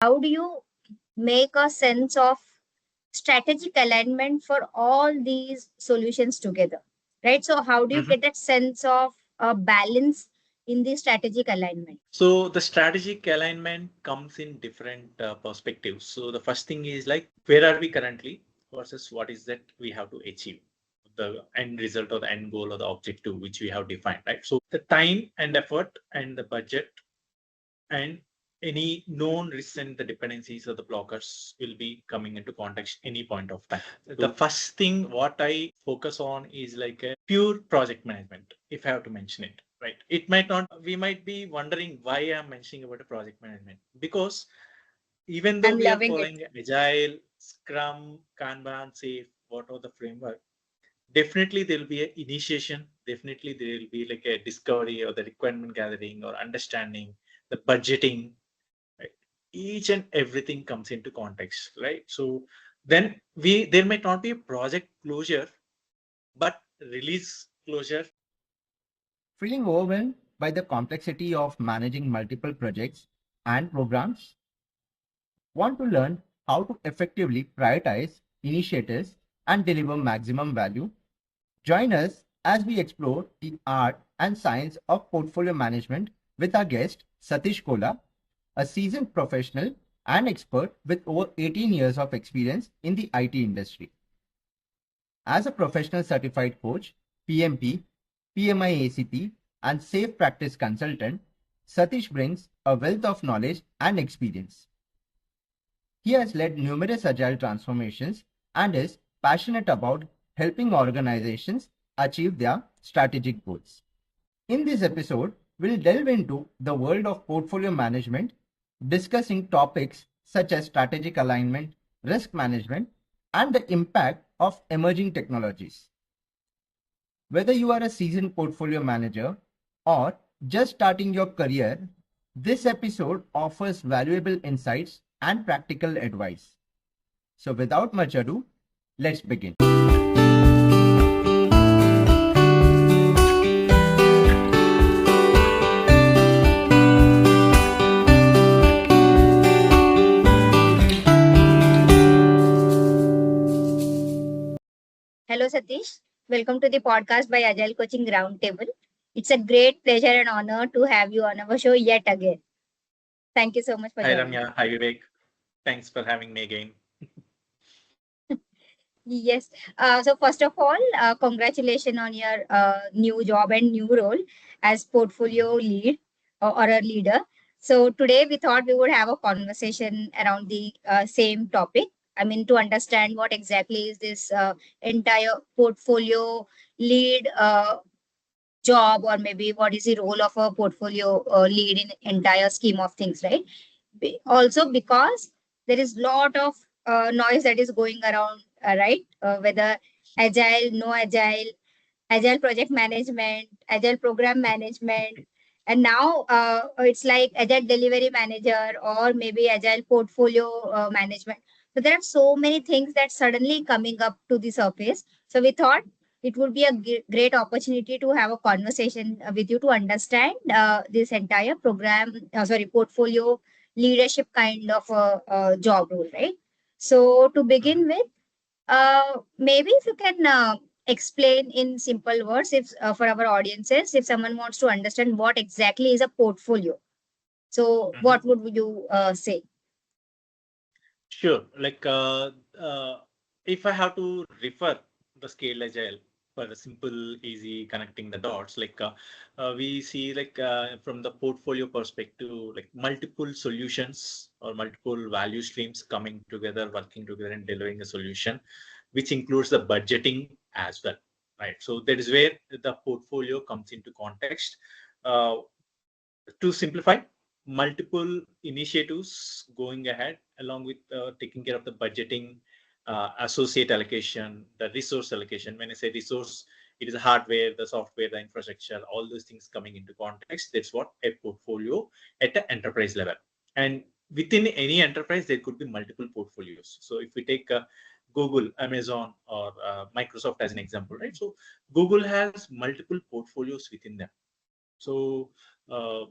how do you make a sense of strategic alignment for all these solutions together, right? So how do you Mhm. get that sense of balance in the strategic alignment? So the strategic alignment comes in different perspectives. So the first thing is like, where are we currently versus what is that we have to achieve, the end result or the end goal or the objective which we have defined, right? So the time and effort and the budget and any known risks and the dependencies or the blockers will be coming into context any point of time. The first thing what I focus on is like a pure project management, if I have to mention it, right? It might not, we might be wondering why I'm mentioning about a project management, because even though I'm we are loving it. following Agile, Scrum, Kanban, Safe, what are the framework, definitely there will be an initiation, definitely there will be like a discovery or the requirement gathering or understanding, the budgeting, right? Each and everything comes into context, right? So then we, there might not be a project closure, but release closure. Feeling overwhelmed by the complexity of managing multiple projects and programs? Want to learn how to effectively prioritize initiatives and deliver maximum value? Join us as we explore the art and science of portfolio management with our guest Satish Kolla, a seasoned professional and expert with over 18 years of experience in the IT industry. As a professional certified coach, PMP, PMI ACT, and safe practice consultant, Satish brings a wealth of knowledge and experience. He has led numerous agile transformations and is passionate about helping organizations achieve their strategic goals. In this episode, we'll delve into the world of portfolio management, discussing topics such as strategic alignment, risk management, and the impact of emerging technologies. Whether you are a seasoned portfolio manager or just starting your career, this episode offers valuable insights and practical advice. So, without much ado, let's begin. Hello, Satish. Welcome to the podcast by Agile Coaching Roundtable. It's a great pleasure and honor to have you on our show yet again. Thank you so much for Hi joining. Ramya, hi Vivek. Thanks for having me again. Yes. So first of all, congratulations on your new job and new role as portfolio lead or a leader. So today we thought we would have a conversation around the same topic. I mean, to understand what exactly is this entire portfolio lead job, or maybe what is the role of a portfolio lead in entire scheme of things, right? Also because there is lot of noise that is going around, right? Whether agile, no agile, agile project management, agile program management, and now it's like agile delivery manager or maybe agile portfolio management. So there are so many things that suddenly coming up to the surface. So we thought it would be a great opportunity to have a conversation with you to understand this entire program, sorry, portfolio leadership kind of a job role, right? So to begin Mhm. with, maybe if you can explain in simple words, if for our audiences, if someone wants to understand what exactly is a portfolio, so Mhm. what would you say? Sure. Like, if I have to refer the scale agile for the simple, easy connecting the dots, like we see like from the portfolio perspective, like multiple solutions or multiple value streams coming together, working together and delivering a solution, which includes the budgeting as well, right? So that is where the portfolio comes into context. Uh, to simplify, multiple initiatives going ahead along with taking care of the budgeting, associate allocation, the resource allocation. When I say resource, it is the hardware, the software, the infrastructure, all those things coming into context. That's what a portfolio at the enterprise level. And within any enterprise, there could be multiple portfolios. So if we take Google, Amazon, or Microsoft as an example, right? So Google has multiple portfolios within them. So uh,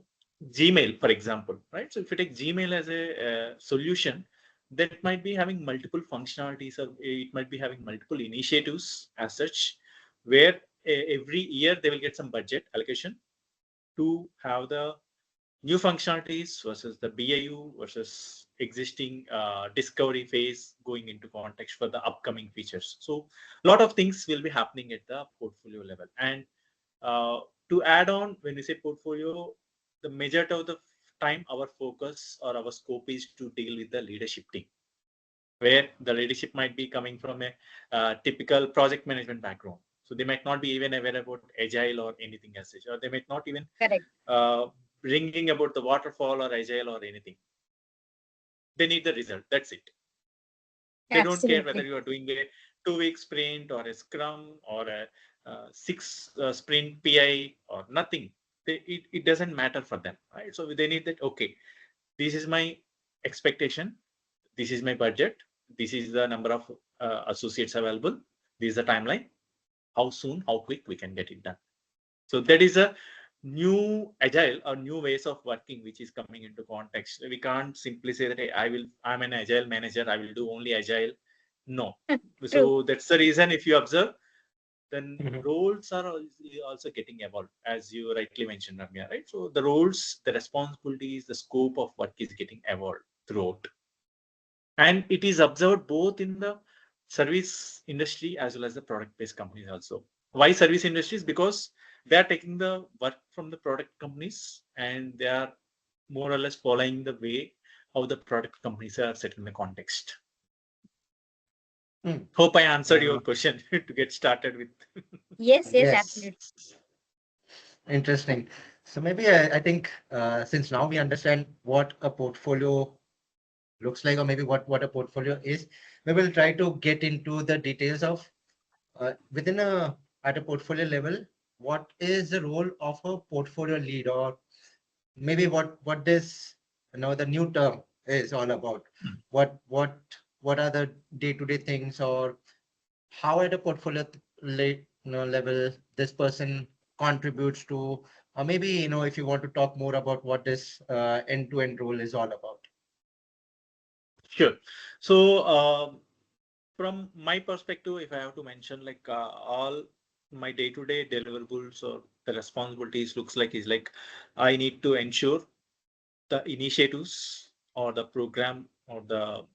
Gmail, for example, right? So if you take Gmail as a solution, that might be having multiple functionalities, or it might be having multiple initiatives as such, where every year they will get some budget allocation to have the new functionalities versus the BAU versus existing discovery phase going into context for the upcoming features. So a lot of things will be happening at the portfolio level. And uh, to add on, when we say portfolio, the majority of the time our focus or our scope is to deal with the leadership team, where the leadership might be coming from a typical project management background. So they might not be even aware about agile or anything as such, or they might not even Correct. bringing about the waterfall or agile or anything. They need the result. That's it. They don't care whether Absolutely. you are doing a 2 week sprint or a scrum or a six sprint PI or nothing. It doesn't matter for them, right? So they need that. Okay, this is my expectation. This is my budget. This is the number of associates available. This is the timeline. How soon, how quick we can get it done. So that is a new agile or new ways of working which is coming into context. We can't simply say that, hey, I'm an agile manager, I will do only agile. No. True. So that's the reason, if you observe, then Mhm. roles are also getting evolved, as you rightly mentioned, Ramya, right? So the roles, the responsibilities, the scope of work is getting evolved throughout. And it is observed both in the service industry as well as the product based companies also. Why service industries? Because they are taking the work from the product companies and they are more or less following the way how the product companies are set in the context. Hmm. Hope I answered your Uh, question to get started with. Yes, yes, yes, absolutely. interesting. So maybe I think since now we understand what a portfolio looks like, or maybe what a portfolio is, we will try to get into the details of within a at a portfolio level, what is the role of a portfolio lead, or maybe what this the new term is all about. What are the day-to-day things, or how at a portfolio level this person contributes to, or maybe if you want to talk more about what this end-to-end role is all about. Sure. So from my perspective, if I have to mention, like all my day-to-day deliverables or the responsibilities looks like is like I need to ensure the initiatives or the program or the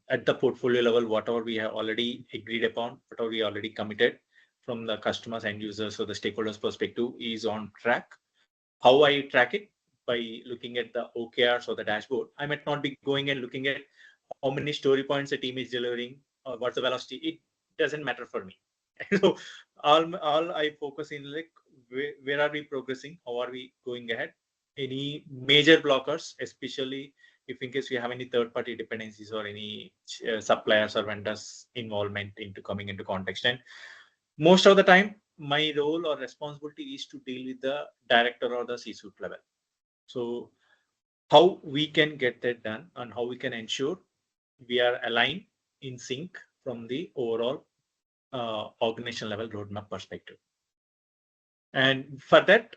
at the portfolio level, whatever we have already agreed upon, whatever we already committed from the customers, end users, or the stakeholders perspective is on track. How I track it? By looking at the OKRs or the dashboard. I might not be going and looking at how many story points a team is delivering or what's the velocity. It doesn't matter for me. So all I focus in, like where are we progressing? How are we going ahead? Any major blockers, especially if in case we have any third party dependencies or any suppliers or vendors involvement into coming into context. And most of the time, my role or responsibility is to deal with the director or the C-suite level. So how we can get that done and how we can ensure we are aligned in sync from the overall organization level roadmap perspective. And for that,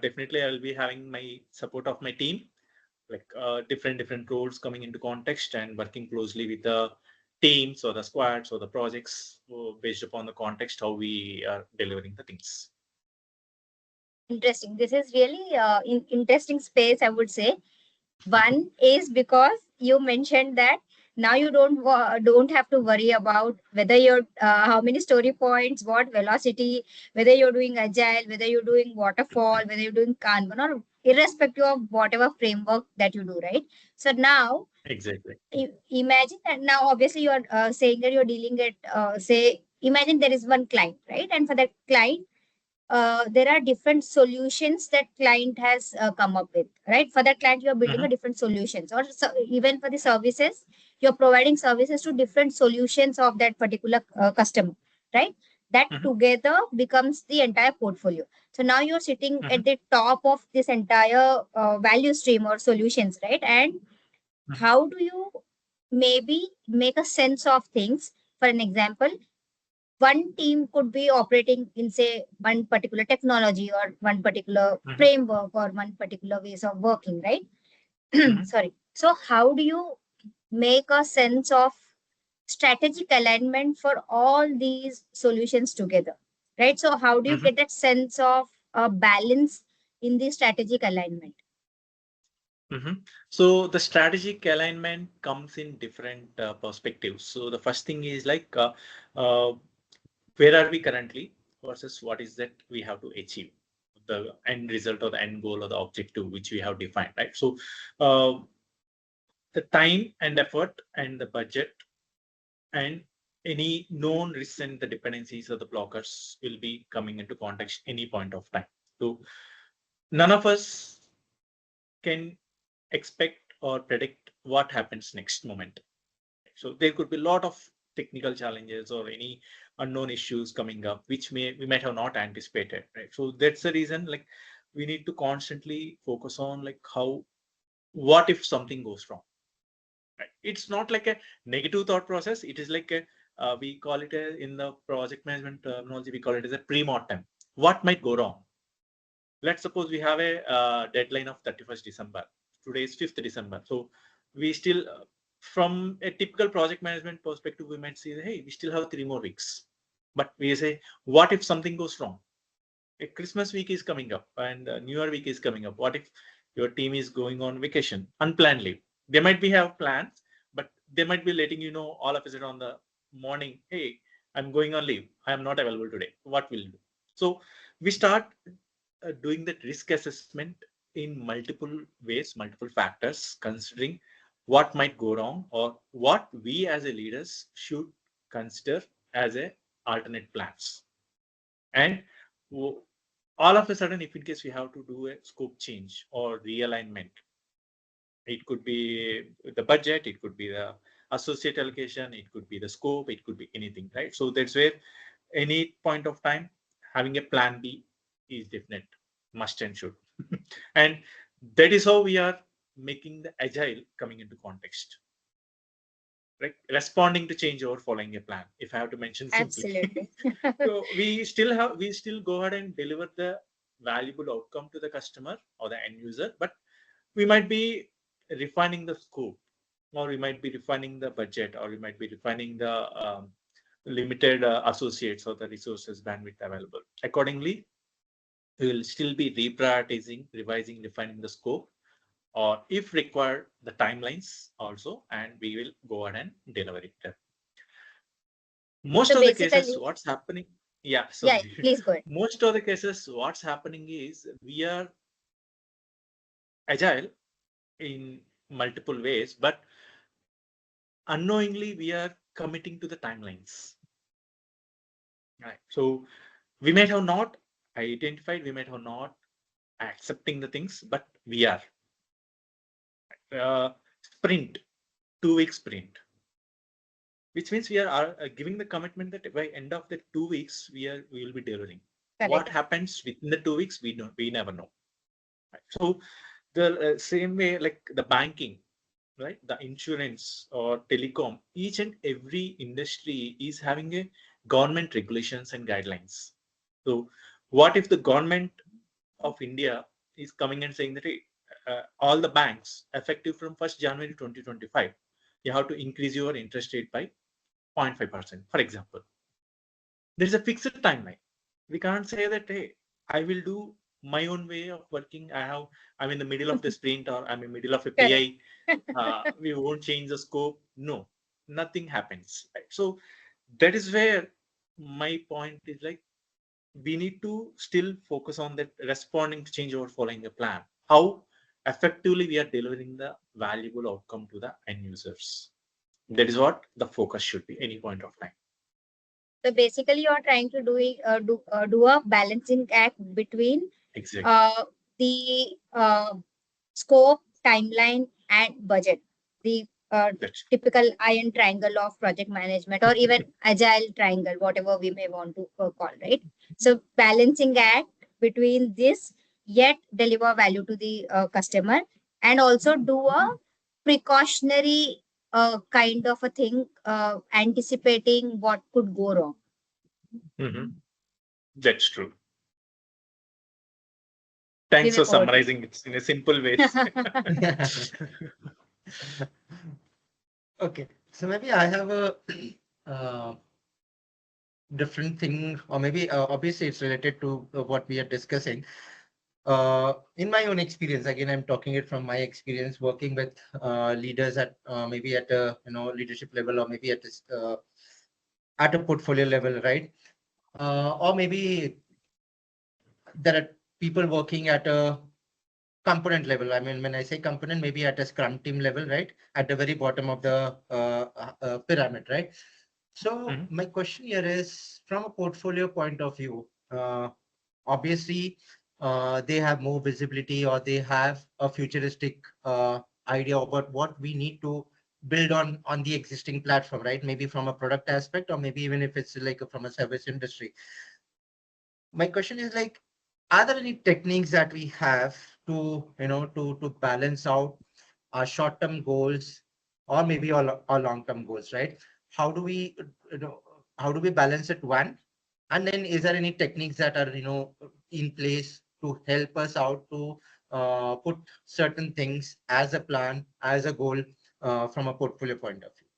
definitely I'll be having my support of my team, like different roles coming into context and working closely with the teams or the squads or the projects based upon the context how we are delivering the things. Interesting. This is really interesting space, I would say. One is because you mentioned that now you don't have to worry about whether you're how many story points, what velocity, whether you're doing agile, whether you're doing waterfall, whether you're doing Kanban, or irrespective of whatever framework that you do, right? So now Exactly. imagine that now obviously you are saying that you're dealing at say imagine there is one client, right? And for that client there are different solutions that client has come up with, right? For that client, you're building a Mm-hmm. different solutions, or even for the services, you're providing services to different solutions of that particular customer, right? That Mm-hmm. together becomes the entire portfolio. So now you're sitting Mm-hmm. at the top of this entire value stream or solutions, right? And Mm-hmm. how do you maybe make a sense of things? For an example, one team could be operating in, say, one particular technology or one particular Mhm. framework or one particular ways of working, right? Mhm. Sorry. So how do you make a sense of strategic alignment for all these solutions together, right? So how do you Mhm. get that sense of balance in the strategic alignment? Mhm. So the strategic alignment comes in different perspectives. So the first thing is like uh, where are we currently versus what is that we have to achieve, the end result or the end goal or the objective which we have defined, right? So uh, the time and effort and the budget and any known risks and the dependencies or the blockers will be coming into context any point of time. So none of us can expect or predict what happens next moment. So there could be a lot of technical challenges or any unknown issues coming up, which we might have not anticipated, right? So that's the reason, like we need to constantly focus on like how, what if something goes wrong, right? It's not like a negative thought process. It is like a we call it in the project management terminology, we call it as a pre-mortem. What might go wrong? Let's suppose we have a deadline of 31st December. Today is 5th December. So we still, from a typical project management perspective, we might say, hey, we still have 3 more weeks. But we say, what if something goes wrong? A Christmas week is coming up and New Year week is coming up. What if your team is going on vacation, unplanned leave? They might be have plans, but they might be letting you know all of a sudden on the morning, hey, I'm going on leave. I am not available today. What will you do? So we start doing that risk assessment in multiple ways, multiple factors, considering what might go wrong or what we as a leaders should consider as a alternate plans. And all of a sudden, if in case we have to do a scope change or realignment, it could be the budget, it could be the associate allocation, it could be the scope, it could be anything, right? So that's where any point of time having a plan B is definite, must and should. And that is how we are making the agile coming into context, right? Responding to change or following a plan, if I have to mention simply. Absolutely. So we still go ahead and deliver the valuable outcome to the customer or the end user, but we might be refining the scope, or we might be refining the budget, or we might be refining the limited associates or the resources bandwidth available. Accordingly, we will still be reprioritizing, revising, refining the scope, or if required, the timelines also, and we will go ahead and deliver it. Most So of the cases, basically, what's happening? Yeah, yeah, sorry. please go ahead. Most of the cases, what's happening is we are agile in multiple ways, but unknowingly we are committing to the timelines. Right. So we might have not identified, we might have not accepting the things, but we are sprint, 2 week sprint, which means we are giving the commitment that by end of the 2 weeks we will be delivering. What Correct. happens within the 2 weeks we never know. Right? So the same way like the banking, right, the insurance or telecom, each and every industry is having a government regulations and guidelines. So what if the government of India is coming and saying that hey, all the banks effective from 1st January 2025, you have to increase your interest rate by 0.5%, for example. There is a fixed timeline. We can't say that, hey, I will do my own way of working. I'm in the middle of the sprint or I'm in the middle of a Correct. PI. We won't change the scope. No, nothing happens. Right? So that is where my point is like, we need to still focus on that responding to change or following a plan. How effectively we are delivering the valuable outcome to the end users. That is what the focus should be any point of time. So basically, you are trying to do a balancing act between Exactly. uh, the scope, timeline, and budget. The That's typical iron triangle of project management, or even agile triangle, whatever we may want to call, right? So balancing act between this, yet deliver value to the customer, and also do a precautionary kind of a thing, anticipating what could go wrong. Mm-hmm. That's true. We Thanks will for all. summarizing it in a simple way. Okay, so maybe I have a uh, different thing, or maybe obviously it's related to what we are discussing. In my own experience, again, I'm talking it from my experience working with leaders at maybe at a leadership level, or maybe at a portfolio level, right? Or maybe there are people working at a component level. I mean, when I say component, maybe at a scrum team level, right? At the very bottom of the pyramid, right? So Mhm. my question here is from a portfolio point of view, obviously they have more visibility, or they have a futuristic idea about what we need to build on the existing platform, right? Maybe from a product aspect, or maybe even if it's like from a service industry. My question is like, are there any techniques that we have to to balance out our short-term goals, or maybe our long-term goals, right? How do we how do we balance it, one? And then is there any techniques that are in place to help us out to put certain things as a plan, as a goal, from a portfolio point of view?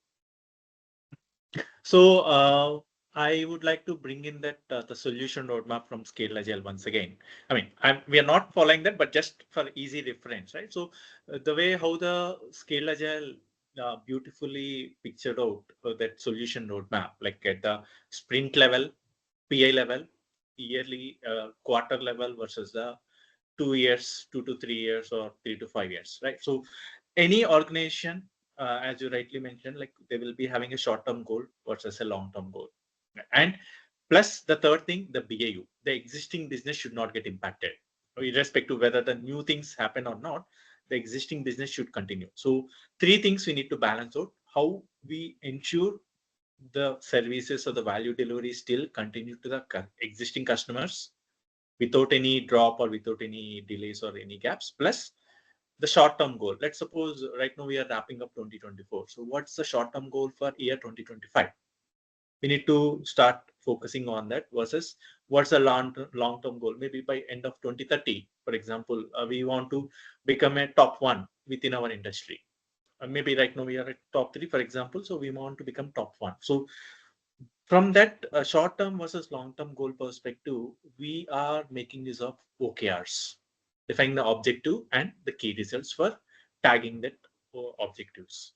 So I would like to bring in that the solution roadmap from Scale Agile once again. I mean, we are not following that, but just for easy reference, right? So the way how the Scale Agile beautifully pictured out that solution roadmap, like at the sprint level, PI level, yearly, quarter level versus the 2 years, 2 to 3 years, or 3 to 5 years, right? So any organization, as you rightly mentioned, like they will be having a short-term goal versus a long-term goal. And plus the third thing, the BAU, the existing business should not get impacted. Irrespective whether the new things happen or not, the existing business should continue. So three things we need to balance out: how we ensure the services or the value delivery still continue to the existing customers without any drop or without any delays or any gaps, plus the short term goal. Let's suppose right now we are wrapping up 2024. So what's the short term goal for year 2025? We need to start focusing on that versus what's the long term goal. Maybe by end of 2030, for example, we want to become a top one within our industry. Maybe right now we are at top three, for example, so we want to become top one. So from that short term versus long term goal perspective, we are making use of OKRs, defining the objective and the key results for tagging that objectives.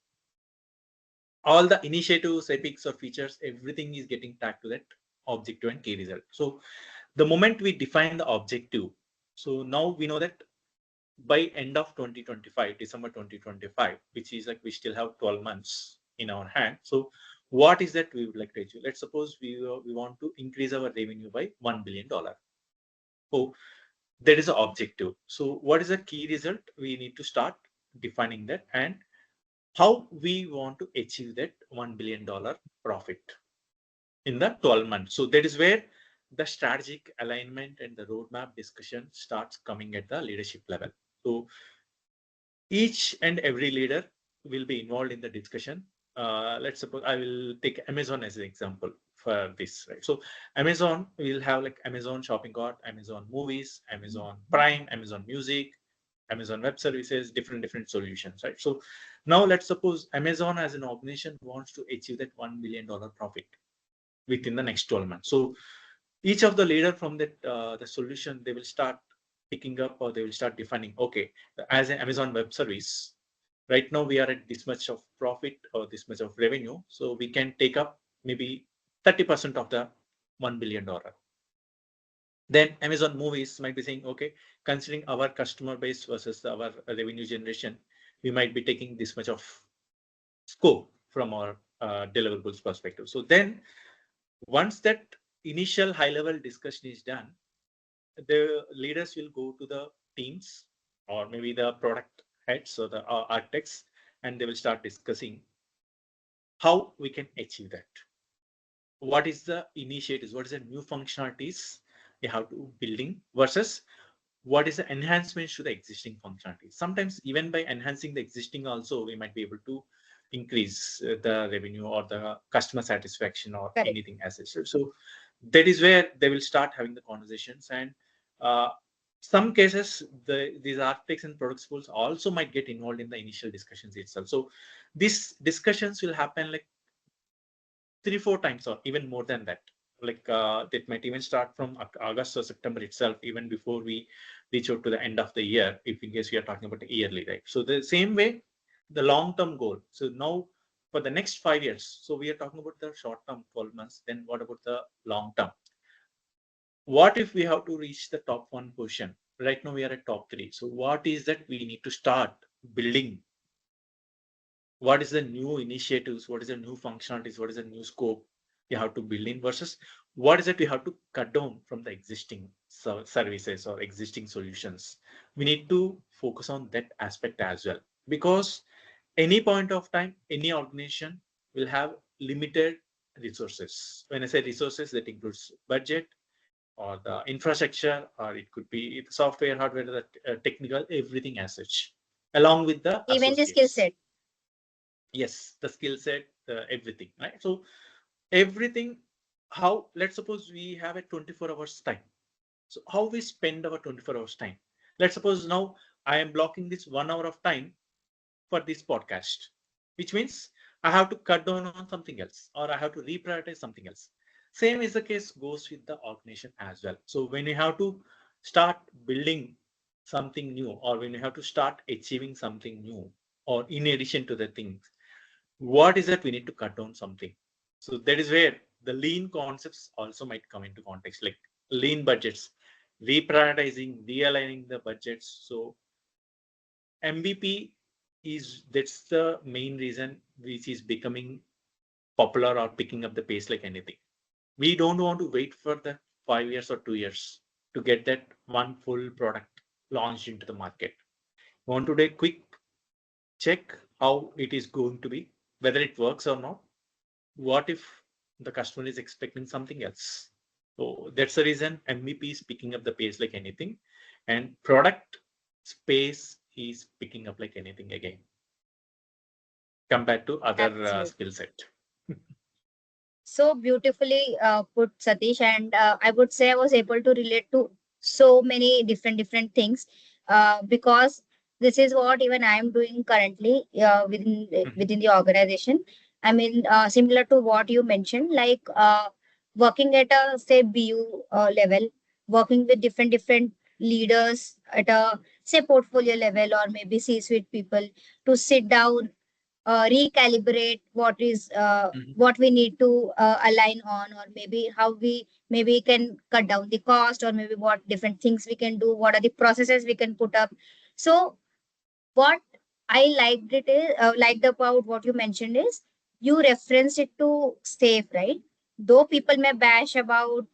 All the initiatives, epics, or features, everything is getting tagged to that objective and key result. So the moment we define the objective, so now we know that by end of 2025, December 2025, which is like we still have 12 months in our hand. So what is that we would like to achieve? Let's suppose we want to increase our revenue by $1 billion. So that is the objective. So what is the key result? We need to start defining that and how we want to achieve that $1 billion profit in the 12 months. So that is where the strategic alignment and the roadmap discussion starts coming at the leadership level. So each and every leader will be involved in the discussion. Let's suppose I will take Amazon as an example for this, right? So Amazon will have like Amazon Shopping Cart, Amazon Movies, Amazon Prime, Amazon Music, Amazon Web Services, different solutions, right? So now let's suppose Amazon as an organization wants to achieve that $1 billion profit within the next 12 months. So each of the leader from that the solution, they will start picking up, or they will start defining, okay, as an Amazon Web Service, right now we are at this much of profit or this much of revenue, so we can take up maybe 30% of the $1 billion. Then Amazon Movies might be saying, okay, considering our customer base versus our revenue generation, we might be taking this much of scope from our deliverables perspective. So then once that initial high level discussion is done, the leaders will go to the teams or maybe the product heads or the architects, and they will start discussing how we can achieve that. What is the initiatives? What is the new functionalities we have to building versus what is the enhancements to the existing functionalities? Sometimes even by enhancing the existing also, we might be able to increase the revenue or the customer satisfaction or Correct. anything as such. So that is where they will start having the conversations. And some cases, these architects and product schools also might get involved in the initial discussions itself. So these discussions will happen like 3-4 times or even more than that. Like that might even start from August or September itself, even before we reach out to the end of the year, if in case we are talking about yearly, right? So the same way, the long-term goal. So now for the next 5 years, so we are talking about the short-term 12 months. Then what about the long-term? What if we have to reach the top one position? Right now we are at top three. So what is that we need to start building? What is the new initiatives? What is the new functionalities? What is the new scope we have to build in versus what is it we have to cut down from the existing services or existing solutions? We need to focus on that aspect as well, because any point of time, any organization will have limited resources. When I say resources, that includes budget or the infrastructure, or it could be the software, hardware, the technical, everything as such, along with the Even the skill associates. set. Yes, the skill set, everything, right? So everything, how, let's suppose we have a 24 hours time. So how we spend our 24 hours time? Let's suppose now I am blocking this 1 hour of time for this podcast, which means I have to cut down on something else, or I have to reprioritize something else. Same is the case goes with the organization as well. So when you have to start building something new, or when you have to start achieving something new, or in addition to the things, what is that we need to cut down something? So that is where the lean concepts also might come into context, like lean budgets, reprioritizing, realigning the budgets. So MVP is, that's the main reason which is becoming popular or picking up the pace like anything. We don't want to wait for the 5 years or 2 years to get that one full product launched into the market. We want to do a quick check how it is going to be, whether it works or not. What if the customer is expecting something else? So that's the reason MVP is picking up the pace like anything, and product space is picking up like anything again compared to other Absolutely. skill set. So beautifully put, Satish. And I would say I was able to relate to so many different things, because this is what even I am doing currently Mhm, within the organization. I mean, similar to what you mentioned, like working at a say BU level, working with different leaders at a say portfolio level, or maybe C-suite people, to sit down, recalibrate mhm, what we need to align on, or maybe how we maybe can cut down the cost, or maybe what different things we can do, what are the processes we can put up. So what I liked about what you mentioned is you referenced it to safe, right? Though people may bash about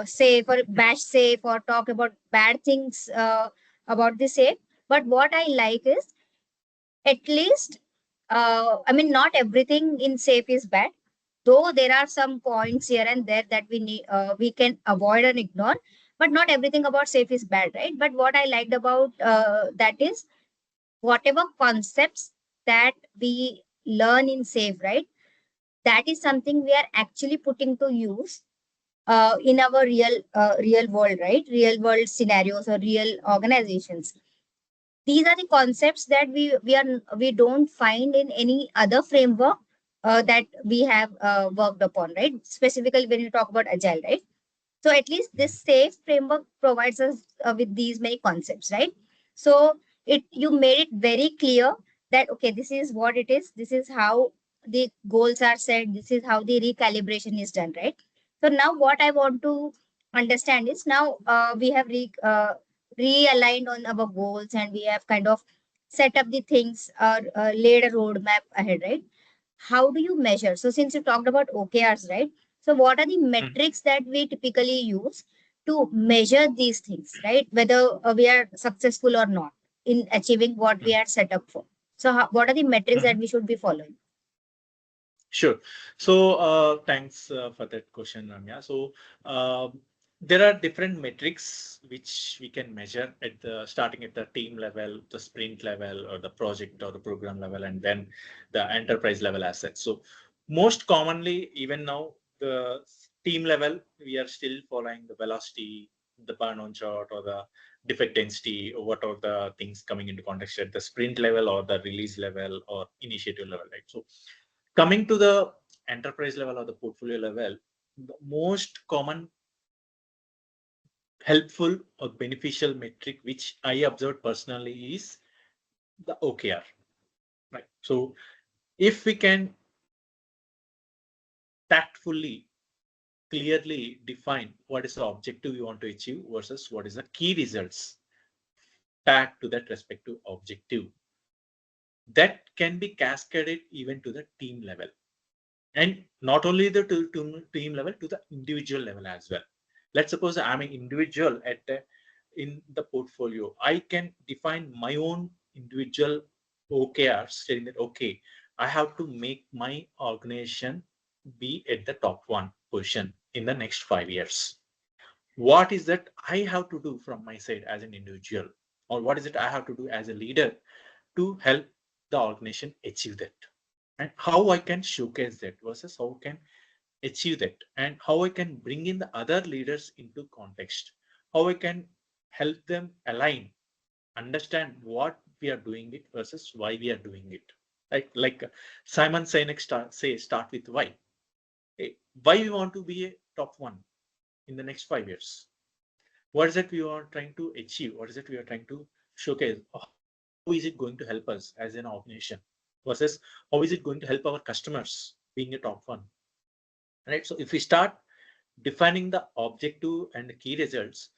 safe, or bash safe, or talk about bad things about the safe, but what I like is, at least, I mean, not everything in safe is bad, though there are some points here and there that we can avoid and ignore, but not everything about safe is bad, right? But what I liked about that is, whatever concepts that we learn in safe, right, that is something we are actually putting to use in our real world, right, real world scenarios or real organizations. These are the concepts that we don't find in any other framework that we have worked upon, right? Specifically when you talk about agile, right? So at least this safe framework provides us with these many concepts, right? So it you made it very clear that okay, this is what it is. This is how the goals are set. This is how the recalibration is done, right? So now what I want to understand is, now we have realigned on our goals, and we have kind of set up the things or laid a roadmap ahead, right? How do you measure? So since you talked about OKRs, right? So what are the mhm, metrics that we typically use to measure these things, right? Whether we are successful or not in achieving what we mhm, are set up for. So what are the metrics that mhm. we should be following? Sure. So thanks for that question, Ramya. So uh, there are different metrics which we can measure at the starting at the team level, the sprint level, or the project or the program level, and then the enterprise level assets. So most commonly, even now, the team level, we are still following the velocity, the burn-on chart, or the defect density, or what are the things coming into context at the sprint level or the release level or initiative level, right? So coming to the enterprise level or the portfolio level, the most common helpful or beneficial metric which I observed personally is the OKR, right? So if we can tactfully, clearly define what is the objective we want to achieve versus what is the key results tagged to that respective objective, that can be cascaded even to the team level, and not only the team level, to the individual level as well. Let's suppose I'm an individual in the portfolio. I can define my own individual OKRs, saying that okay, I have to make my organization be at the top one position in the next 5 years. What is that I have to do from my side as an individual, or what is it I have to do as a leader to help the organization achieve that, and how I can showcase that versus how I can achieve that, and how I can bring in the other leaders into context, how I can help them align, understand what we are doing it versus why we are doing it. Like Simon Sinek start with why. Hey, why we want to be a top one in the next 5 years? What is it we are trying to achieve? What is it we are trying to showcase? How is it going to help us as an organization versus how is it going to help our customers being a top one? Right. So if we start defining the objective and the key results,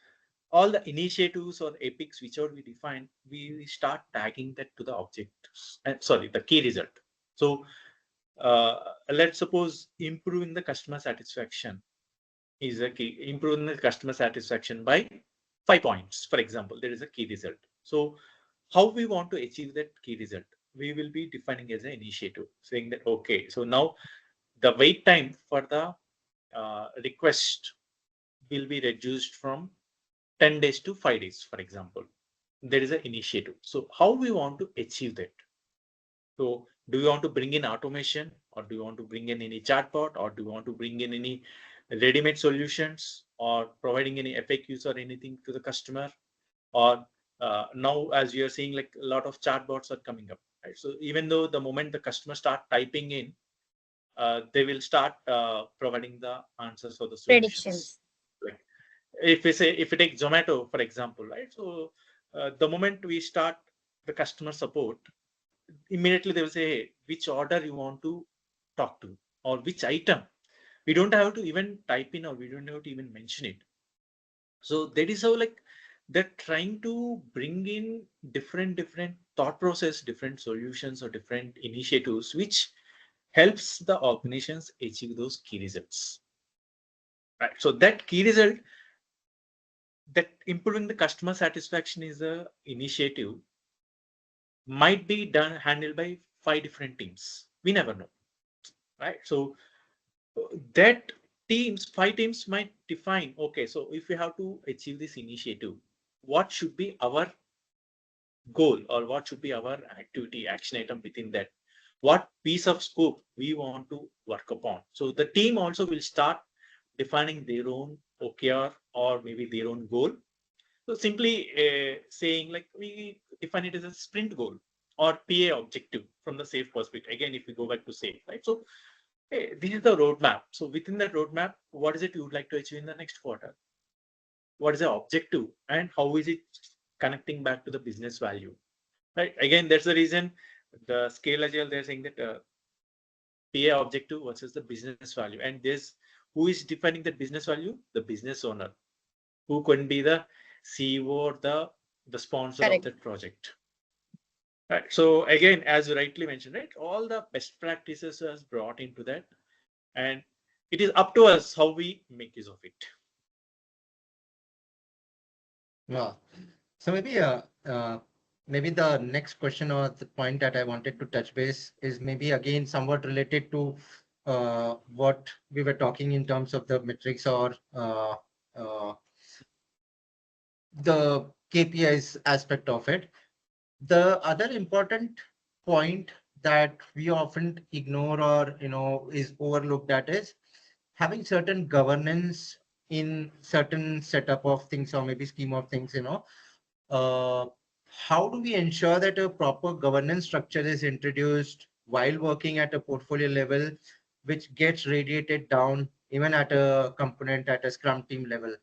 all the initiatives or epics whichever we define, we start tagging that to the objectives. Sorry, the key result. So let's suppose improving the customer satisfaction is a key. Improving the customer satisfaction by 5 points, for example, there is a key result. So how we want to achieve that key result, we will be defining as an initiative, saying that okay, so now the wait time for the request will be reduced from 10 days to 5 days, for example. There is an initiative. So how we want to achieve that? So do you want to bring in automation, or do you want to bring in any chatbot, or do you want to bring in any ready-made solutions, or providing any FAQs or anything to the customer? Or now, as you are seeing, like a lot of chatbots are coming up, right? So even though the moment the customer start typing in, they will start providing the answers for the solutions. Predictions. Like if we say, if we take Zomato, for example, right? So the moment we start the customer support, immediately they will say, hey, which order you want to talk to, or which item. We don't have to even type in, or we don't have to even mention it. So that is how, like, they're trying to bring in different thought process, different solutions, or different initiatives which helps the organizations achieve those key results, right? So that key result, that improving the customer satisfaction is a initiative, might be done handled by 5 different teams. We never know, right? So that 5 teams might define, okay, so if we have to achieve this initiative, what should be our goal, or what should be our activity action item within that, what piece of scope we want to work upon. So the team also will start defining their own OKR, or maybe their own goal. So simply saying, like, we define it as a sprint goal or PA objective from the SAFe perspective. Again, if we go back to SAFe, right? So hey, this is the roadmap. So within that roadmap, what is it you would like to achieve in the next quarter? What is the objective, and how is it connecting back to the business value? Right. Again, that's the reason the scale agile, they're saying that PA objective versus the business value. And there's, who is defining that business value? The business owner, who can be the CEO or the sponsor of Correct. that project. Right. So again, as you rightly mentioned, right, all the best practices is brought into that, and it is up to us how we make use of it. Yeah. So maybe the next question, or the point that I wanted to touch base, is maybe again somewhat related to what we were talking in terms of the metrics, or uh, the KPIs aspect of it. The other important point that we often ignore, or is overlooked, that is having certain governance in certain setup of things or maybe scheme of things, uh, how do we ensure that a proper governance structure is introduced while working at a portfolio level, which gets radiated down even at a component at a scrum team level?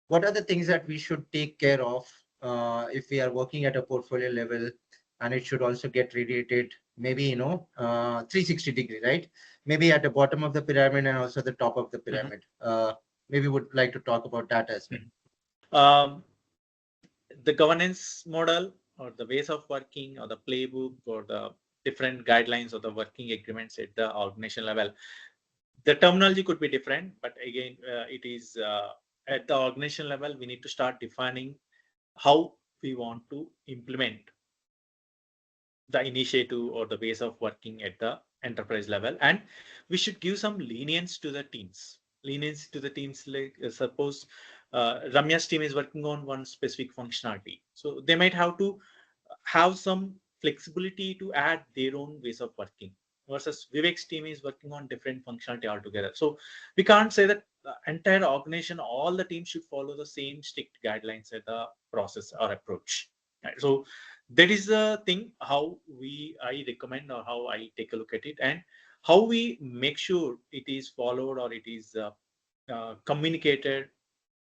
What are the things that we should take care of if we are working at a portfolio level, and it should also get radiated maybe 360 degree, right? Maybe at the bottom of the pyramid and also the top of the pyramid. Maybe would like to talk about that as well. The governance model or the ways of working or the playbook or the different guidelines or the working agreements at the organization level, the terminology could be different, but again, it is at the organization level, we need to start defining how we want to implement the initiative or the ways of working at the enterprise level. And we should give some lenience to the teams. Lenience to the teams, like suppose Ramya's team is working on one specific functionality. So they might have to have some flexibility to add their own ways of working, versus Vivek's team is working on different functionality altogether. So we can't say that the entire organization, all the teams should follow the same strict guidelines at the process or approach. Right? So that is the thing how I recommend or how I take a look at it, and how we make sure it is followed or it is communicated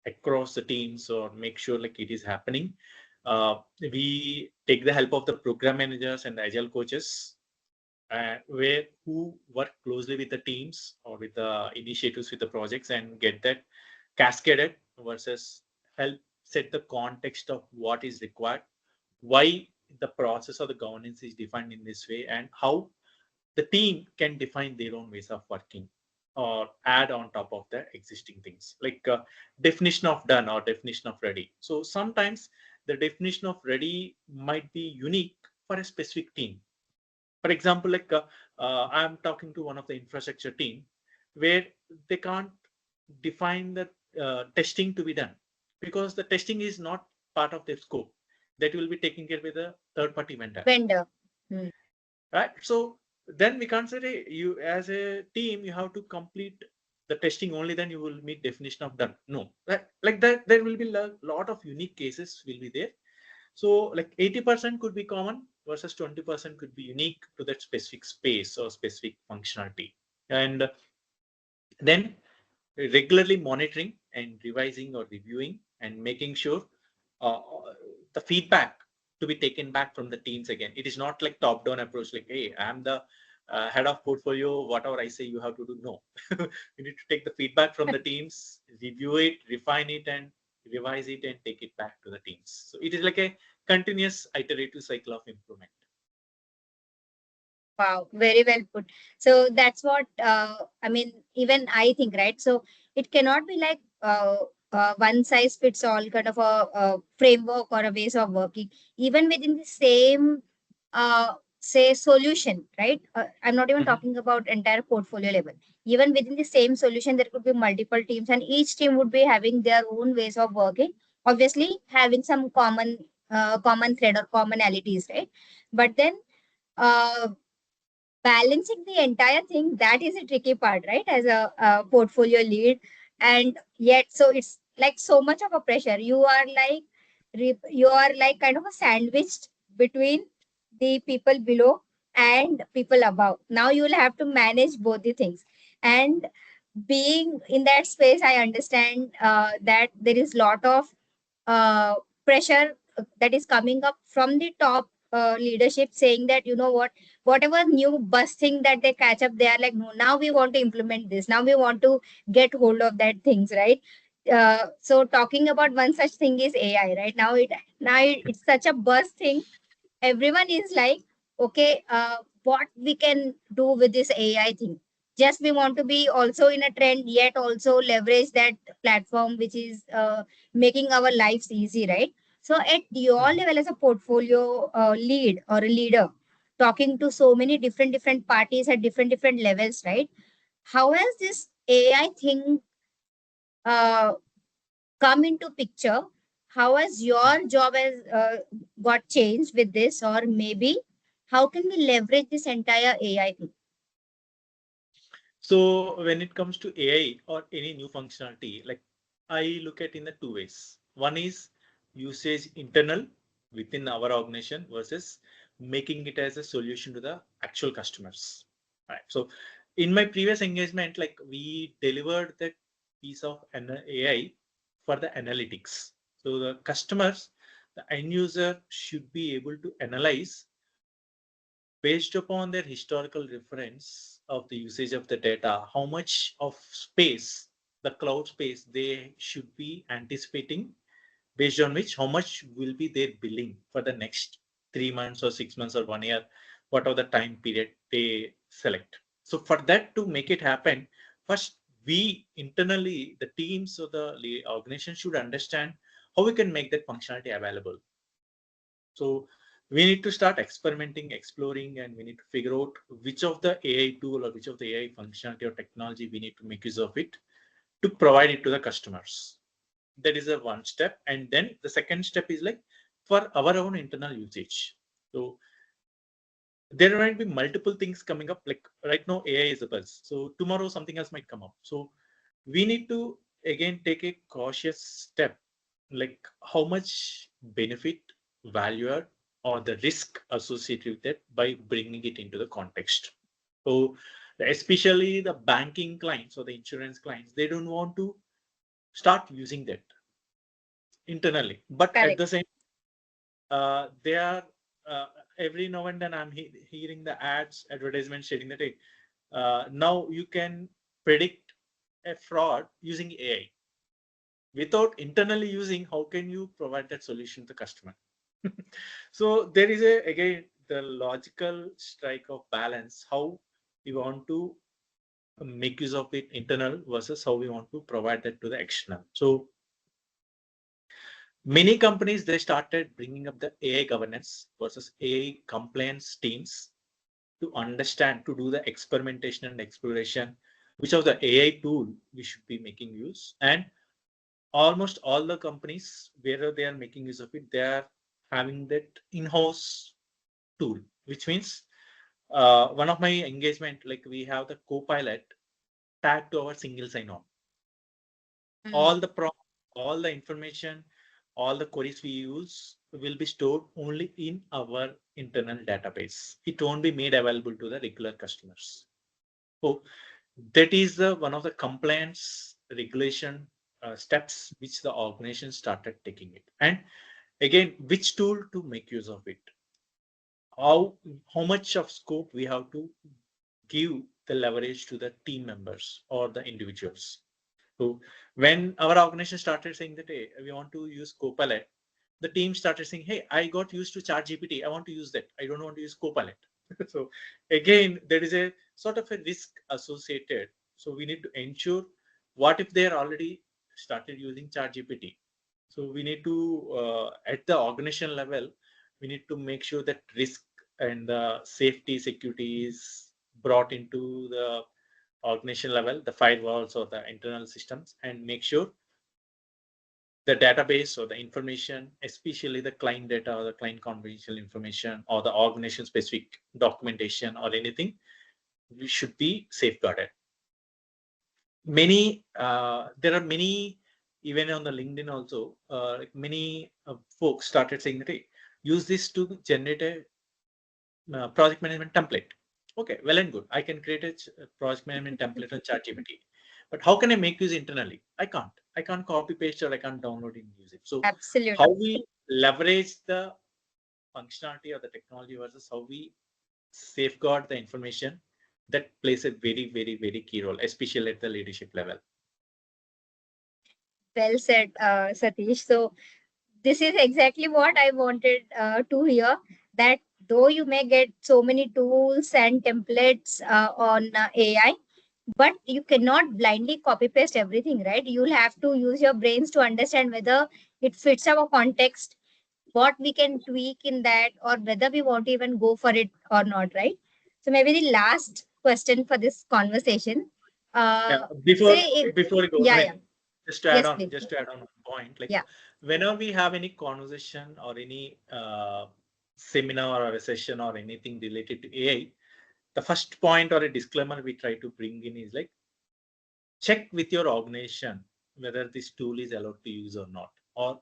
across the teams, or make sure like it is happening. We take the help of the program managers and the agile coaches, who work closely with the teams or with the initiatives with the projects and get that cascaded, versus help set the context of what is required, why the process or the governance is defined in this way, and how the team can define their own ways of working or add on top of the existing things, like definition of done or definition of ready. So sometimes the definition of ready might be unique for a specific team. For example, like I'm talking to one of the infrastructure team where they can't define the testing to be done, because the testing is not part of their scope. That will be taken care with a third party vendor. Right? So then we can't say, hey, you as a team, you have to complete the testing, only then you will meet definition of done. No, like that, there will be a lot of unique cases will be there. So like 80% could be common versus 20% could be unique to that specific space or specific functionality. And then regularly monitoring and revising or reviewing and making sure uh, the feedback to be taken back from the teams again. It is not like top-down approach, like, hey, I'm the head of portfolio, whatever I say, you have to do. No, you need to take the feedback from the teams, review it, refine it, and revise it and take it back to the teams. So it is like a continuous iterative cycle of improvement. Wow, very well put. So that's what I mean. Even I think, right? So it cannot be like one size fits all kind of a framework or a ways of working. Even within the same, say, solution, right? I'm not even talking about entire portfolio level. Even within the same solution, there could be multiple teams, and each team would be having their own ways of working. Obviously, having some common thread or commonalities, right? But then. Balancing the entire thing, that is a tricky part, right, as a portfolio lead. And yet, so it's like so much of a pressure. You are like kind of a sandwiched between the people below and people above. Now you will have to manage both the things. And being in that space, I understand that there is lot of uh, pressure that is coming up from the top leadership, saying that, you know what, whatever new bus thing that they catch up, they are like, no, now we want to implement this, now we want to get hold of that things, right? So talking about one such thing is AI, right? It's such a buzz thing. Everyone is like, okay, what we can do with this AI thing. Just we want to be also in a trend, yet also leverage that platform, which is making our lives easy, right? So at your level as a portfolio lead or a leader, talking to so many different parties at different levels, right? How has this AI thing uh, come into picture? How has your job has got changed with this, or maybe how can we leverage this entire AI thing? So when it comes to AI or any new functionality, like I look at in the two ways. One is usage internal within our organization versus making it as a solution to the actual customers. Right. So in my previous engagement, like we delivered that piece of AI for the analytics. So the customers, the end user should be able to analyze based upon their historical reference of the usage of the data, how much of space, the cloud space, they should be anticipating, based on which how much will be their billing for the next 3 months or 6 months or 1 year, whatever the time period they select. So for that to make it happen, first we internally, the teams or the organization should understand how we can make that functionality available. So we need to start experimenting, exploring, and we need to figure out which of the AI tool or which of the AI functionality or technology we need to make use of it to provide it to the customers. That is a one step. And then the second step is like for our own internal usage. So there might be multiple things coming up. Like right now, AI is a buzz. So tomorrow something else might come up. So we need to again take a cautious step, like how much benefit, value, or the risk associated with it by bringing it into the context. So especially the banking clients or the insurance clients, they don't want to start using that internally, but at Correct. the same they are every now and then I'm hearing the ads advertisements stating that hey, now you can predict a fraud using AI. Without internally using, how can you provide that solution to the customer? So there is a again the logical strike of balance, how we want to make use of it internal versus how we want to provide that to the external. So many companies, they started bringing up the AI governance versus AI compliance teams to understand, to do the experimentation and exploration, which of the AI tool we should be making use. And almost all the companies, wherever they are making use of it, they are having that in-house tool, which means one of my engagement, like we have the Copilot tagged to our single sign-on. All the all the information, all the queries we use will be stored only in our internal database. It won't be made available to the regular customers. So that is the one of the compliance regulation steps which the organization started taking it. And again, which tool to make use of it? How much of scope we have to give the leverage to the team members or the individuals. So when our organization started saying that, hey, we want to use Copilot, the team started saying, hey, I got used to ChatGPT. I want to use that. I don't want to use Copilot. So again, there is a sort of a risk associated. So we need to ensure what if they are already started using ChatGPT. So we need to, at the organization level, we need to make sure that risk and the safety security is brought into the organization level, the firewalls or the internal systems, and make sure the database or the information, especially the client data or the client confidential information or the organization specific documentation or anything, we should be safeguarded. There are many, even on the LinkedIn also, like many folks started saying that, hey, use this to generate a project management template. Okay, well and good. I can create a project management template on ChatGPT, but how can I make use internally? I can't. I can't copy paste or I can't download and use it. So Absolutely. how we leverage the functionality of the technology versus how we safeguard the information, that plays a very, very, very key role, especially at the leadership level. Well said, Satish. So this is exactly what I wanted to hear. That though you may get so many tools and templates on AI, but you cannot blindly copy paste everything, right? You'll have to use your brains to understand whether it fits our context, what we can tweak in that, or whether we want to even go for it or not, right? So maybe the last question for this conversation. Yeah, Say if, before we go, I yeah, yeah, mean, yes, please. just to add on one point, like Yeah. whenever we have any conversation or any seminar or a session or anything related to AI, the first point or a disclaimer we try to bring in is like, check with your organization whether this tool is allowed to use or not, or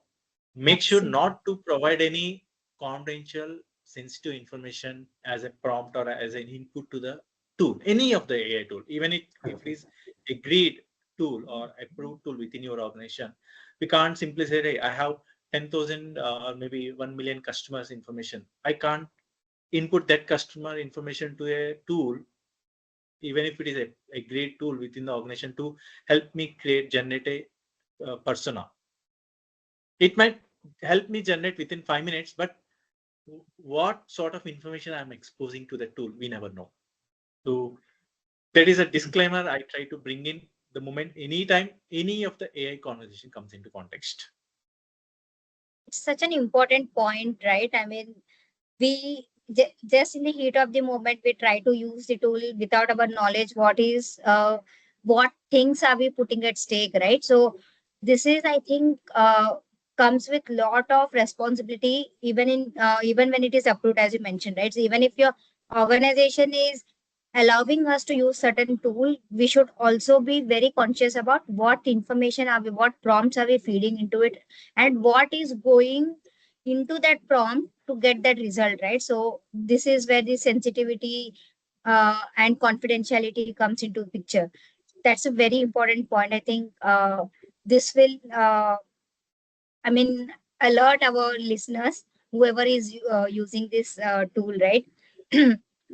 make sure Absolutely. not to provide any confidential sensitive information as a prompt or as an input to the tool, any of the AI tool, even if it is agreed tool or approved tool within your organization. We can't simply say, hey, I have 10,000 or maybe 1 million customers information. I can't input that customer information to a tool, even if it is a great tool within the organization to help me generate a persona. It might help me generate within 5 minutes, but what sort of information I'm exposing to the tool, we never know. So there is a disclaimer I try to bring in the moment anytime any of the AI conversation comes into context. It's such an important point, right? I mean, we just in the heat of the moment we try to use the tool without our knowledge what things are we putting at stake, right? So this is, I think, comes with lot of responsibility, even when it is approved, as you mentioned, right? So even if your organization is allowing us to use certain tool, we should also be very conscious about what prompts are we feeding into it, and what is going into that prompt to get that result, right? So this is where the sensitivity and confidentiality comes into picture. That's a very important point. I think this will, I mean, alert our listeners, whoever is using this tool, right?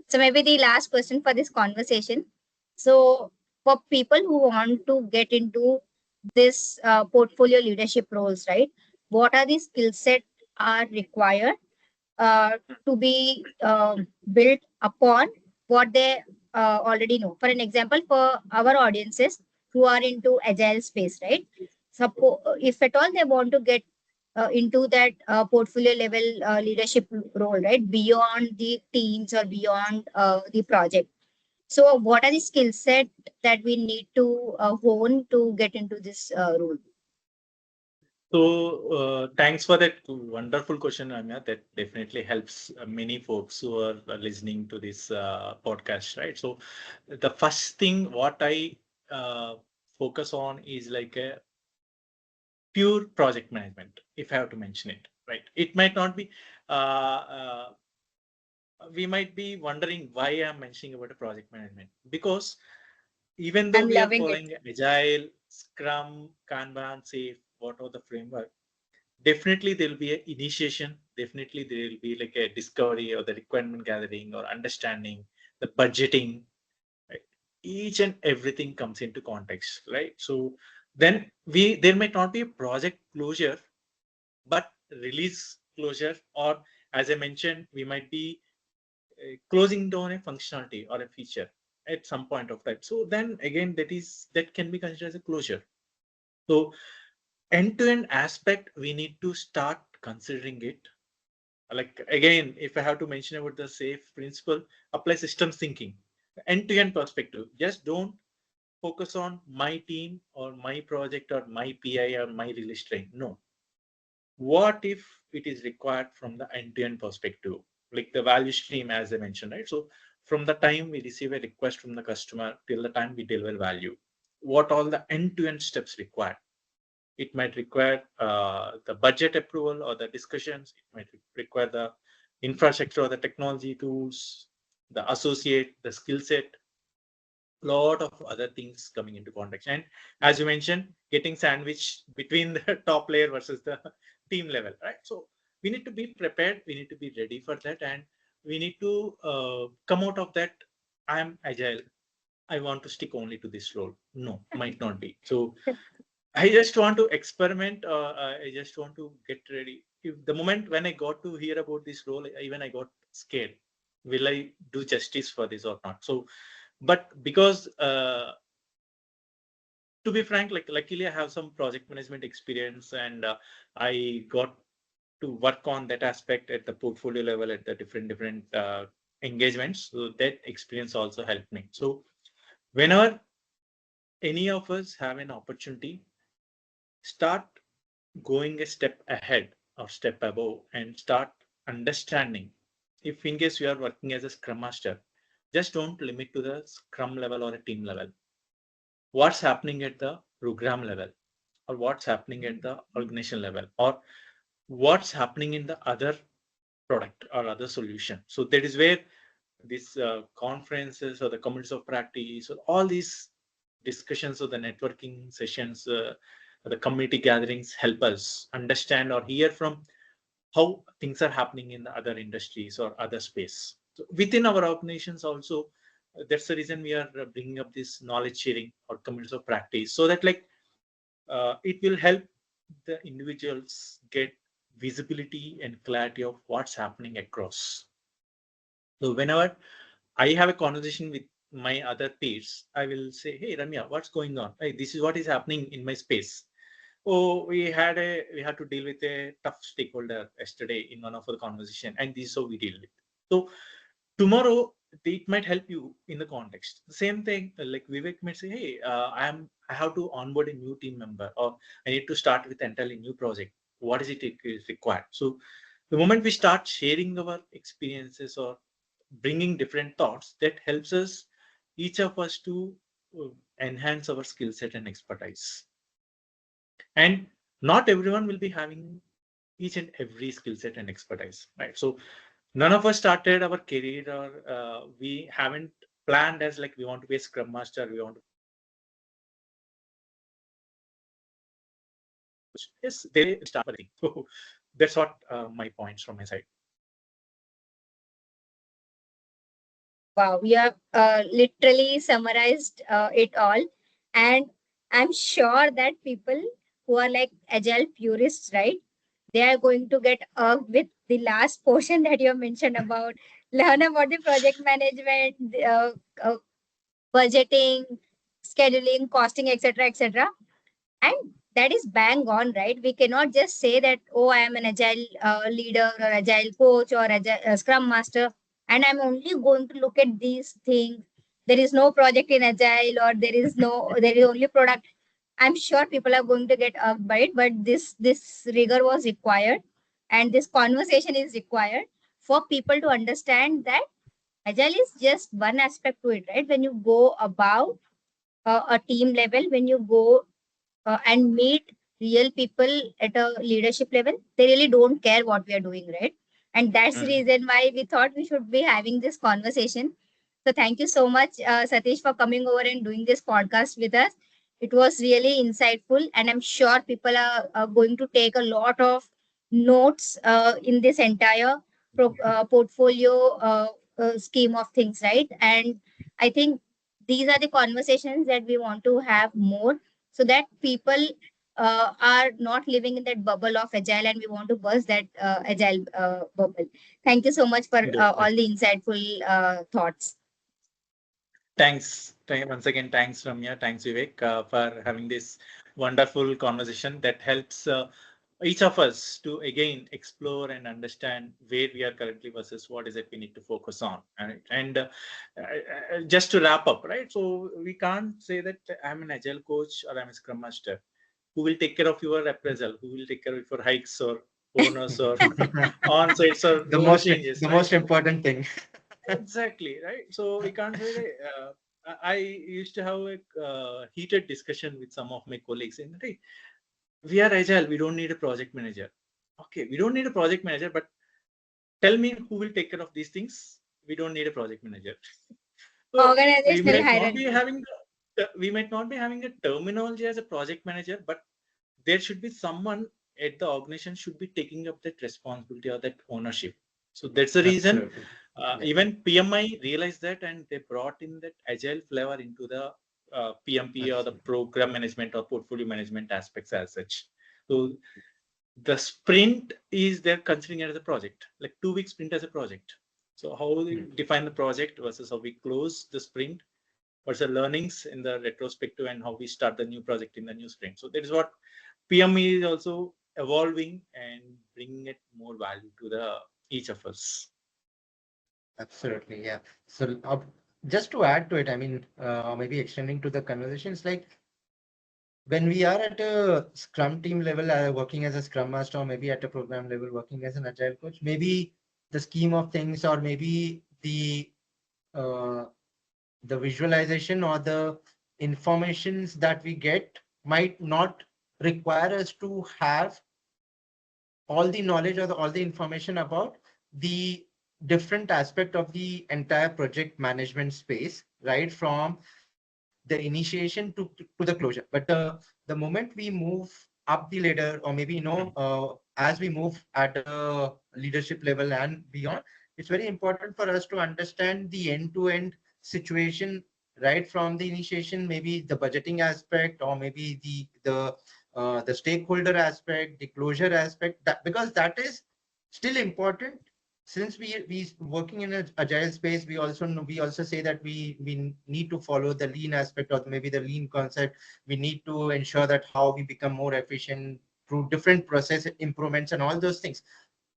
So maybe the last question for this conversation. So for people who want to get into this portfolio leadership roles, right? What are the skill set are required uh, to be built upon what they already know. For an example, for our audiences who are into agile space, right? If at all they want to get into that portfolio level leadership role, right, beyond the teams or beyond the project. So, what are the skill set that we need to hone to get into this role? So thanks for that wonderful question, Anya. That definitely helps many folks who are listening to this podcast, right? So the first thing what I uh, focus on is like a pure project management, if I have to mention it, right? It might not be. Uh, we might be wondering why I'm mentioning about a project management, because even though I'm we are loving it. following Agile, Scrum, Kanban, Safe, what are the framework, definitely there will be an initiation. Definitely there will be like a discovery or the requirement gathering or understanding, the budgeting, right? Each and everything comes into context, right? So then there might not be a project closure, but release closure, or as I mentioned, we might be closing down a functionality or a feature at some point of time. So then again, that can be considered as a closure. So end-to-end aspect, we need to start considering it. Like again, if I have to mention about the safe principle, apply systems thinking, end-to-end perspective. Just don't focus on my team or my project or my PI or my release train. No, what if it is required from the end-to-end perspective, like the value stream, as I mentioned, right? So from the time we receive a request from the customer till the time we deliver value, what all the end-to-end steps required. It might require the budget approval or the discussions. It might require the infrastructure or the technology tools, the associate, the skill set, lot of other things coming into context. And as you mentioned, getting sandwiched between the top layer versus the team level, right? So we need to be prepared. We need to be ready for that, and we need to come out of that. I'm agile. I want to stick only to this role. No, might not be. So I just want to experiment. I just want to get ready. If the moment when I got to hear about this role, even I got scared. Will I do justice for this or not? So, but because to be frank, like luckily I have some project management experience, and I got to work on that aspect at the portfolio level at the different engagements. So that experience also helped me. So whenever any of us have an opportunity, start going a step ahead or step above and start understanding. If in case you are working as a scrum master, just don't limit to the scrum level or a team level. What's happening at the program level, or what's happening at the organization level, or what's happening in the other product or other solution. So that is where these conferences or the communities of practice or all these discussions or the networking sessions, the community gatherings help us understand or hear from how things are happening in the other industries or other space. So within our organizations also, that's the reason we are bringing up this knowledge sharing or communities of practice, so that like it will help the individuals get visibility and clarity of what's happening across. So whenever I have a conversation with my other peers, I will say, "Hey Ramya, what's going on? Hey, this is what is happening in my space. Oh, we had to deal with a tough stakeholder yesterday in one of our conversation, and this is how we deal with." So tomorrow it might help you in the context. The same thing, like Vivek might say, "Hey, I have to onboard a new team member, or I need to start with entirely new project. What is it is required?" So the moment we start sharing our experiences or bringing different thoughts, that helps us, each of us, to uh, enhance our skill set and expertise. And not everyone will be having each and every skill set and expertise, right? So none of us started our career, or we haven't planned as like we want to be a scrum master, we want to yes, they start with it. So that's what my points from my side. Wow, you have literally summarized it all. And I'm sure that people who are like agile purists, right? They are going to get with the last portion that you have mentioned about learn about the project management, uh, budgeting, scheduling, costing, etc., etc. And that is bang on, right? We cannot just say that, oh, I am an agile leader or agile coach or agile scrum master, and I'm only going to look at these things. There is no project in agile, or there is only product. I'm sure people are going to get irked by it, but this rigor was required, and this conversation is required for people to understand that agile is just one aspect to it, right? When you go above a team level, when you go and meet real people at a leadership level, they really don't care what we are doing, right? And that's the Mhm. reason why we thought we should be having this conversation. So thank you so much, Satish, for coming over and doing this podcast with us. It was really insightful, and I'm sure people are going to take a lot of notes in this entire portfolio scheme of things, right? And I think these are the conversations that we want to have more, so that people are not living in that bubble of agile, and we want to burst that agile bubble. Thank you so much for Great. all the insightful thoughts. Thanks. Once again, thanks Ramya, thanks Vivek for having this wonderful conversation that helps each of us to again explore and understand where we are currently versus what is it we need to focus on. And just to wrap up, right? So we can't say that I'm an agile coach or I'm a scrum master. Who will take care of your appraisal? Who will take care of your hikes or bonus or on-sites or the role most changes, the right? most important thing. Exactly, right? So we can't say that. I used to have a heated discussion with some of my colleagues, and hey, we are agile. We don't need a project manager. Okay, we don't need a project manager, but tell me who will take care of these things. We don't need a project manager. So we Organizational might not be hierarchy. having we might not be having a terminology as a project manager, but there should be someone at the organization should be taking up that responsibility or that ownership. So that's the reason Absolutely. even PMI realized that, and they brought in that agile flavor into the PMP or the Absolutely. program management or portfolio management aspects as such. So the sprint is they're considering it as a project, like 2 week sprint as a project. So how we Mm. define the project versus how we close the sprint, what's the learnings in the retrospective, and how we start the new project in the new sprint. So that is what PME is also evolving and bringing it more value to the each of us. Absolutely, yeah. So just to add to it, I mean, or maybe extending to the conversation, it's like when we are at a Scrum team level, working as a Scrum Master, or maybe at a program level, working as an Agile coach, maybe the scheme of things, or maybe the uh, the visualization or the informations that we get might not require us to have all the knowledge or all the information about the different aspect of the entire project management space, right? From the initiation to the closure. But the moment we move up the ladder, or maybe, as we move at the leadership level and beyond, it's very important for us to understand the end-to-end situation, right? From the initiation, maybe the budgeting aspect, or maybe the stakeholder aspect, the closure aspect, that because that is still important. Since we working in an agile space, we also know, we also say that we need to follow the lean aspect, or maybe the lean concept. We need to ensure that how we become more efficient through different process improvements and all those things.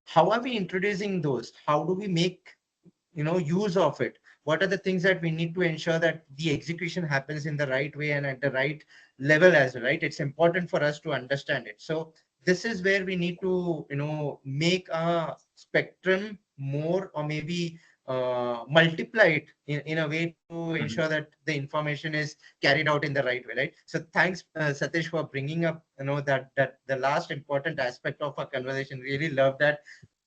How are we introducing those? How do we make use of it? What are the things that we need to ensure that the execution happens in the right way and at the right level as well, right? It's important for us to understand it. So this is where we need to make a spectrum more, or maybe multiply it in a way to ensure that the information is carried out in the right way, right? So thanks, Satish, for bringing up that the last important aspect of our conversation. Really love that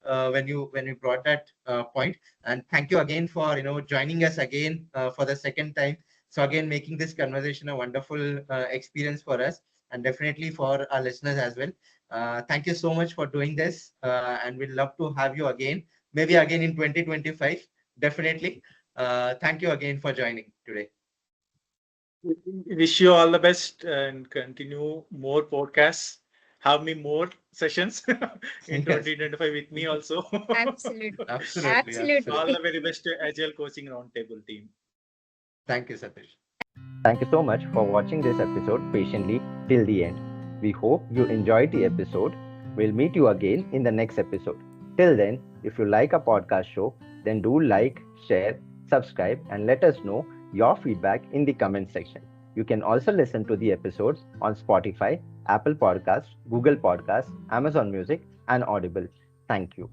when you brought that point. And thank you again for joining us again for the second time. So again, making this conversation a wonderful experience for us, and definitely for our listeners as well. Thank you so much for doing this, and we'd love to have you again, maybe again in 2025. Definitely. Thank you again for joining today. Wish you all the best and continue more podcasts. Have me more sessions in Yes. 2025 with me also. Absolutely. Absolutely. All Absolutely. the very best to Agile Coaching Roundtable team. Thank you, Satish. Thank you so much for watching this episode patiently till the end. We hope you enjoyed the episode. We'll meet you again in the next episode. Till then, if you like our podcast show, then do like, share, subscribe, and let us know your feedback in the comment section. You can also listen to the episodes on Spotify, Apple Podcasts, Google Podcasts, Amazon Music, and Audible. Thank you.